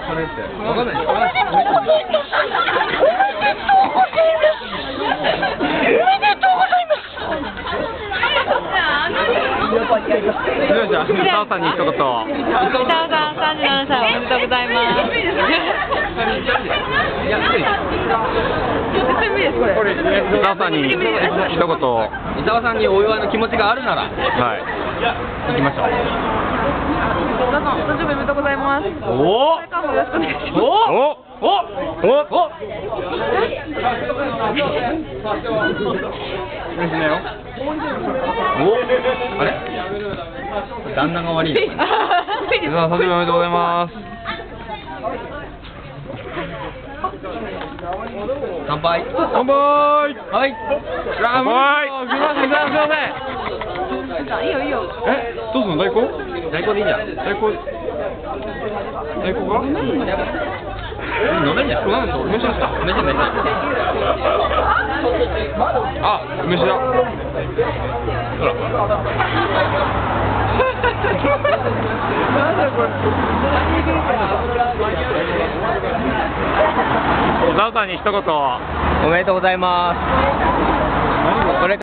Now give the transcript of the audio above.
それって。わかんない。おめでとうございます。おめでとうございます。じゃあ、タオさんに一言。タオさん37歳おめでとうございます。タオさんに一言。伊沢さんにお祝いの気持ちがあるなら、はい。行きましょう。皆さん、お誕生日おめでとうございます。おお。これからもよろしくお願いします。おお。お。ですねよ。お。あれ。旦那が悪いな。皆さん、誕生日おめでとうございます。乾杯。乾杯。はい。乾杯。すみません、すみません。いいよいいよ。え、どうすんの、大根？大根でいいじゃん。大根が？飲めんじゃん。なんですか？梅酒ですか？梅酒。あ、梅酒だ。ほら。なんだこれ。ザウさんに一言。おめでとうございます。